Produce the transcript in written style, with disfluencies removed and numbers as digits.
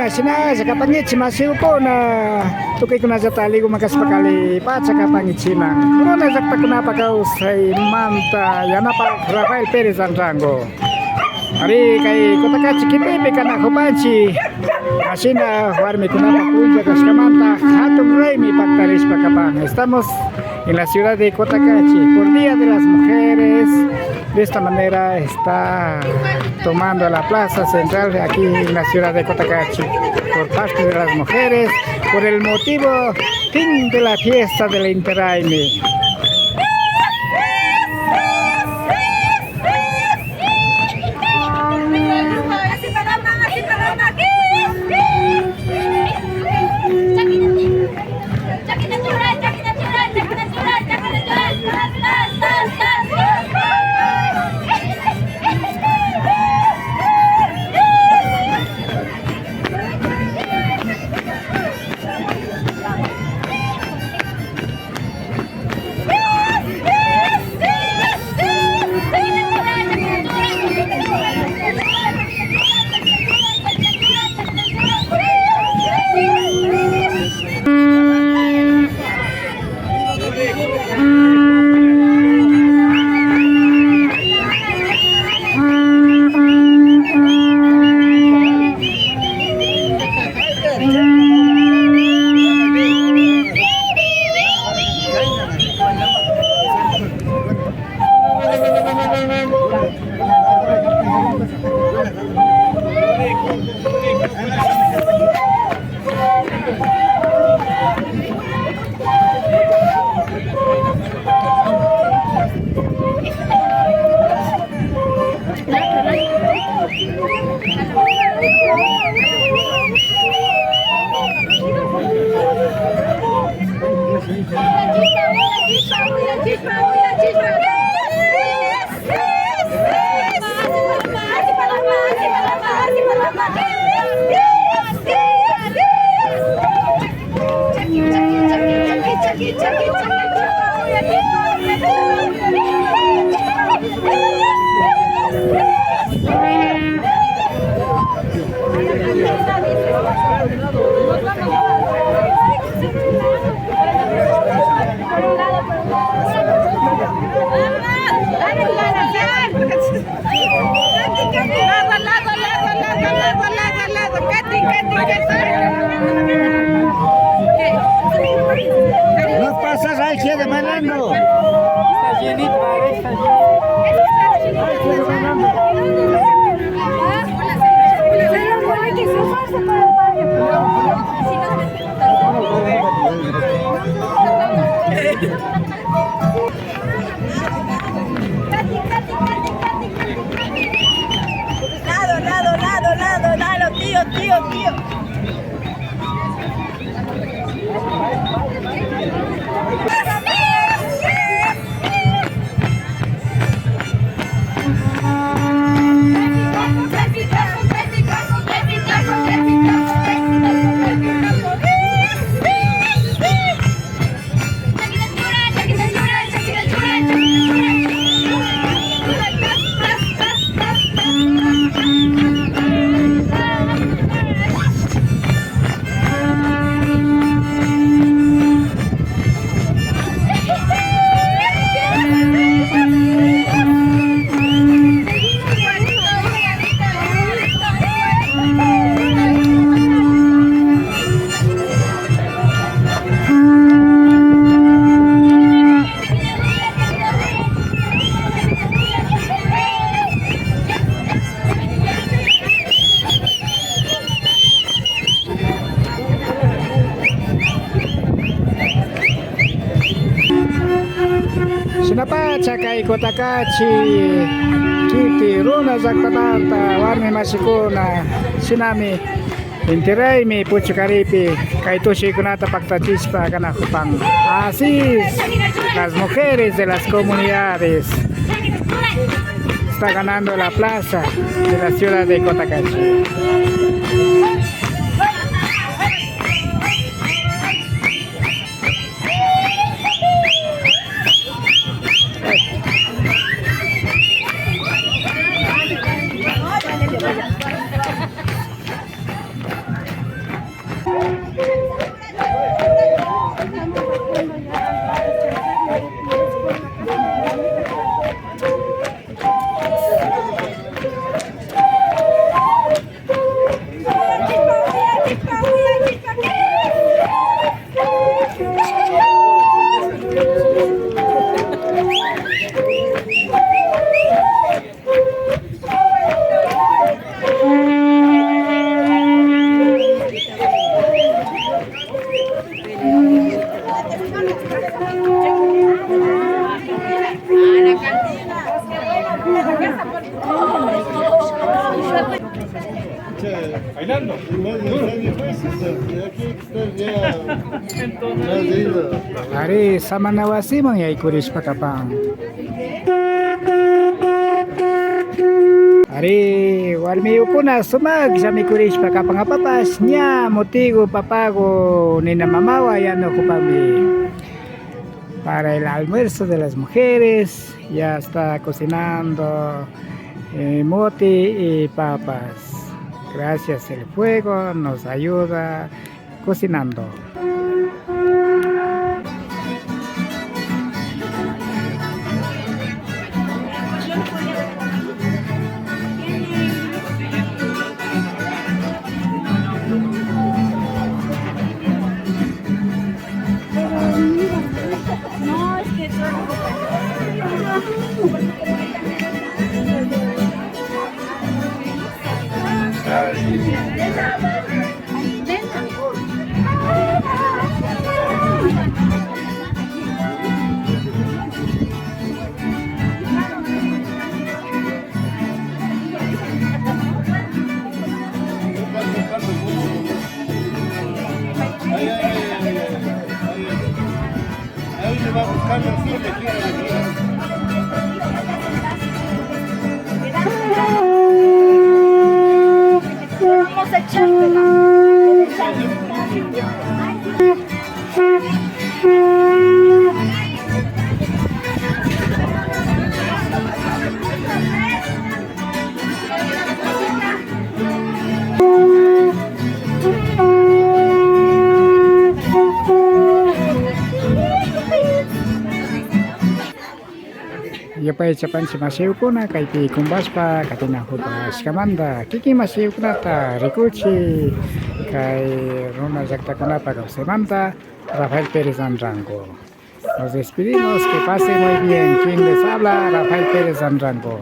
sina sa kapangit si masiw ko na tukay ko na sa tali ko makaspakali pa sa kapangit sinang. Kung na sakta ko na pagkausay manta yana pa Rafael Perez ang rango. Ari kay kota chikipepe kana kupanchi asina warmi kuna papunja kaskamanta hatun rey pactaris pakapang. Estamos en la ciudad de Cotacachi por Día de las Mujeres. De esta manera está tomando la plaza central de aquí en la ciudad de Cotacachi por parte de las mujeres por el motivo fin de la fiesta del Interaimi. No pasas ahí, sigue bailando. Está llenito, está Lado, tío. Kay Cotacachi kiti runa zaktatanta warmi masikuna sinami Interaimi puchukaripi kay tushi kunata pagtatispa kana kupang así las mujeres de las comunidades está ganando la plaza de la ciudad de Cotacachi. Bailando. Aquí estás ya. Has ido. Ari sama nawasi mangyay kuris pakapang. Ari walmi ukuna sumag sa mi kuris pakapangapapas niya motigo papago ni na mamawa yan ko pami. Para el almuerzo de las mujeres ya está cocinando moti y papas. Gracias el fuego nos ayuda cocinando. No, es que Ahí le va buscando así, le quiero. vamos a echártela. Ya pa chapan si masiw ko na kay pi kumbas pa katina ko pa skamanda kiki masiw ko na ta rikuchi kay Rona Zakta ko na pa semanta Rafael Pérez Andrango. Nos despedimos, que pase muy bien. Quien les habla, Rafael Pérez Andrango.